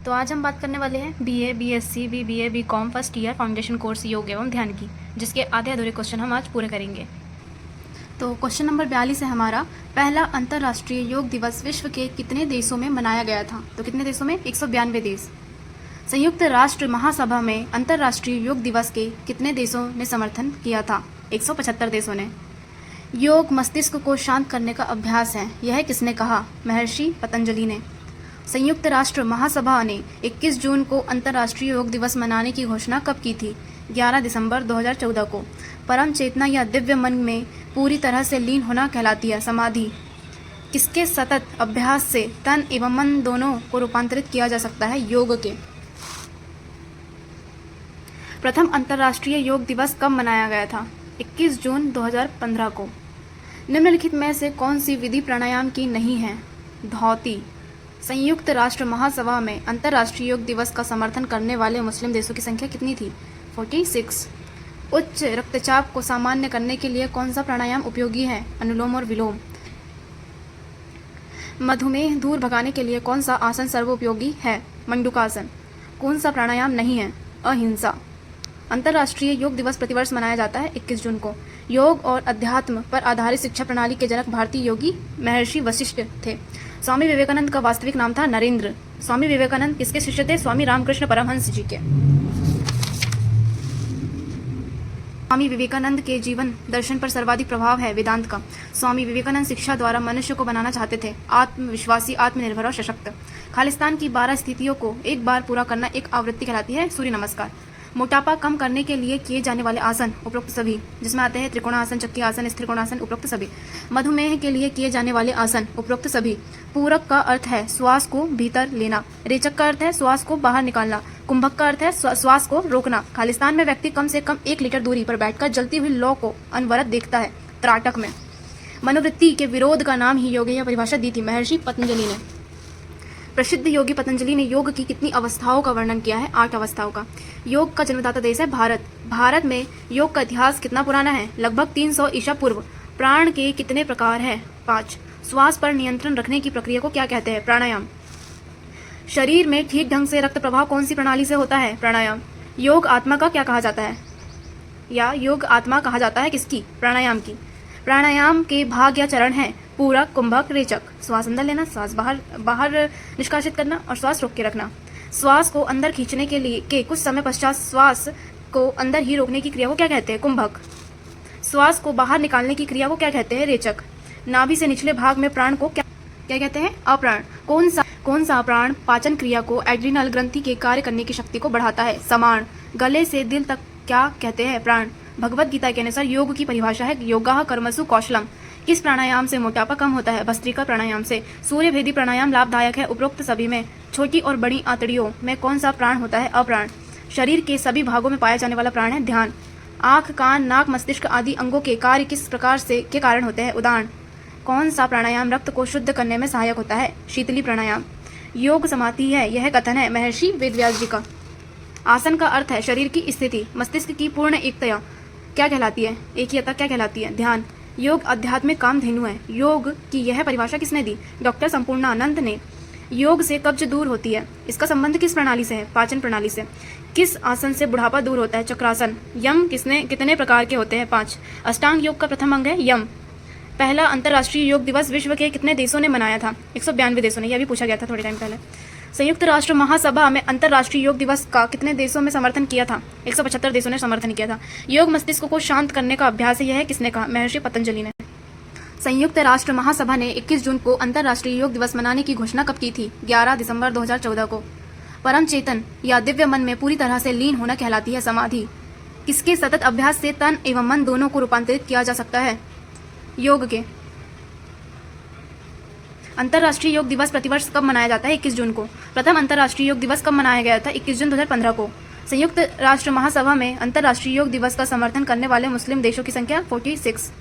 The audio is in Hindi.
तो आज हम बात करने वाले हैं BA, BSc, BBA, BCom first year foundation course योग एवं ध्यान की, जिसके आधे अधूरे क्वेश्चन हम आज पूरे करेंगे। तो क्वेश्चन नंबर 42 है हमारा, पहला अंतर्राष्ट्रीय योग दिवस विश्व के कितने देशों में मनाया गया था? तो कितने देशों में? 192 देश। संयुक्त राष्ट्र महासभा में अंतर्राष्ट्रीय योग दिवस के कितने देशों ने समर्थन किया था? 175 देशों ने। योग मस्तिष्क को शांत करने का अभ्यास है, यह किसने कहा? महर्षि पतंजलि ने। संयुक्त राष्ट्र महासभा ने 21 जून को अंतर्राष्ट्रीय योग दिवस मनाने की घोषणा कब की थी? 11 दिसंबर 2014 को। परम चेतना या दिव्य मन में पूरी तरह से लीन होना कहलाती है समाधि। किसके सतत अभ्यास से तन एवं मन दोनों को रूपांतरित किया जा सकता है? योग के। प्रथम अंतर्राष्ट्रीय योग दिवस कब मनाया गया था? 21 जून 2015 को। निम्नलिखित में से कौन सी विधि प्राणायाम की नहीं है? धौती। संयुक्त राष्ट्र महासभा में अंतर्राष्ट्रीय योग दिवस का समर्थन करने वाले मुस्लिम देशों की संख्या कितनी थी? 46। उच्च रक्तचाप को सामान्य करने के लिए कौन सा प्राणायाम उपयोगी है? अनुलोम और विलोम। मधुमेह दूर भगाने के लिए कौन सा आसन सर्वोपयोगी है? मंडूकासन। कौन सा प्राणायाम नहीं है? अहिंसा। अंतर्राष्ट्रीय योग दिवस प्रतिवर्ष मनाया जाता है 21 जून को। योग और अध्यात्म पर आधारित शिक्षा प्रणाली के जनक भारतीय योगी महर्षि वशिष्ठ थे। स्वामी विवेकानंद का वास्तविक नाम था नरेंद्र। स्वामी विवेकानंद किसके शिष्य थे? स्वामी रामकृष्ण परमहंस जी के। स्वामी विवेकानंद के जीवन दर्शन पर सर्वाधिक प्रभाव है वेदांत का। स्वामी विवेकानंद शिक्षा द्वारा मनुष्य को बनाना चाहते थे आत्मविश्वासी, आत्मनिर्भर और सशक्त। खालिस्तान की 12 स्थितियों को एक बार पूरा करना एक आवृत्ति कहलाती है सूर्य नमस्कार। मोटापा कम करने के लिए किए जाने वाले आसन उपरोक्त सभी, जिसमें आते हैं त्रिकोणासन, चक्की आसन, स्थिर कोणासन, उपरोक्त सभी। मधुमेह के लिए किए जाने वाले आसन उपरोक्त सभी। पूरक का अर्थ है श्वास को भीतर लेना। रेचक का अर्थ है श्वास को बाहर निकालना। कुंभक का अर्थ है श्वास को रोकना। खालिस्तान में व्यक्ति कम से कम 1 मीटर दूरी पर बैठकर जलती हुई लौ को अनवरत देखता है। त्राटक में मनोवृत्ति के विरोध का नाम ही योग, यह परिभाषा दी थी महर्षि पतंजलि ने। प्रसिद्ध योगी पतंजलि ने योग की कितनी अवस्थाओं का वर्णन किया है? 8 अवस्थाओं का। योग का जन्मदाता देश है भारत। भारत में योग का इतिहास कितना पुराना है? लगभग 300 ईसा पूर्व। प्राण के कितने प्रकार हैं? 5। श्वास पर नियंत्रण रखने की प्रक्रिया को क्या कहते हैं? प्राणायाम। शरीर में ठीक ढंग से रक्त प्रवाह कौन सी प्रणाली से होता है? प्राणायाम। योग आत्मा का क्या कहा जाता है? या योग आत्मा कहा जाता है किसकी? प्राणायाम की। प्राणायाम के भाग या चरण हैं पूरक, कुंभक, रेचक। श्वास अंदर लेना, श्वास बाहर निष्कासित करना और श्वास रोक के रखना। श्वास को अंदर खींचने के कुछ समय पश्चात श्वास को अंदर ही रोकने की क्रिया को क्या कहते हैं? कुंभक। श्वास को बाहर निकालने की क्रिया को क्या कहते हैं? रेचक। नाभि से निचले भाग में प्राण को क्या कहते हैं? अप्राण। कौन सा प्राण पाचन क्रिया को, एड्रिनल ग्रंथि के कार्य करने की शक्ति को बढ़ाता है? समान। गले से दिल तक क्या कहते हैं? प्राण। भगवत गीता के अनुसार योग की परिभाषा है योगाः कर्मसु कौशलम। किस प्राणायाम से मोटापा कम होता है? भस्त्रिका प्राणायाम से। सूर्य भेदी प्राणायाम लाभदायक है उपरोक्त सभी में। छोटी और बड़ी आंतड़ियों में कौन सा प्राण होता है? अप्राण। शरीर के सभी भागों में पाया जाने वाला प्राण है ध्यान। आंख, कान, नाक, मस्तिष्क आदि अंगों के कार्य किस प्रकार से के कारण होते हैं? उदाहरण। कौन सा प्राणायाम रक्त को शुद्ध करने में सहायक होता है? शीतली प्राणायाम। योग समाधि है, यह कथन है महर्षि वेदव्यास जी का। आसन का अर्थ है शरीर की स्थिति। मस्तिष्क की पूर्ण एकता क्या कहलाती है? एकता क्या कहलाती है? ध्यान। योग आध्यात्मिक कामधेनु है। योग की यह परिभाषा किसने दी? डॉक्टर संपूर्णानंद ने। योग से कब्ज दूर होती है, इसका संबंध किस प्रणाली से है? पाचन प्रणाली से। किस आसन से बुढ़ापा दूर होता है? चक्रासन। यम कितने प्रकार के होते हैं? 5। अष्टांग योग का प्रथम अंग है यम। पहला अंतर्राष्ट्रीय योग दिवस विश्व के कितने देशों ने मनाया था? 192 देशों ने। यह भी पूछा गया था थोड़े टाइम पहले। संयुक्त राष्ट्र महासभा में अंतर्राष्ट्रीय योग दिवस का कितने देशों में समर्थन किया था? 175 देशों ने समर्थन किया था। योग मस्तिष्क को शांत करने का अभ्यास है, यह किसने कहा? महर्षि पतंजलि ने। संयुक्त राष्ट्र महासभा ने 21 जून को अंतर्राष्ट्रीय योग दिवस मनाने की घोषणा कब की थी? 11 दिसंबर 2014 को। परम चेतन या दिव्य मन में पूरी तरह से लीन होना कहलाती है समाधि। किसके सतत अभ्यास से तन एवं मन दोनों को रूपांतरित किया जा सकता है? योग के। अंतर्राष्ट्रीय योग दिवस प्रतिवर्ष कब मनाया जाता है? 21 जून को। प्रथम अंतर्राष्ट्रीय योग दिवस कब मनाया गया था? 21 जून 2015 को। संयुक्त राष्ट्र महासभा में अंतर्राष्ट्रीय योग दिवस का समर्थन करने वाले मुस्लिम देशों की संख्या 46।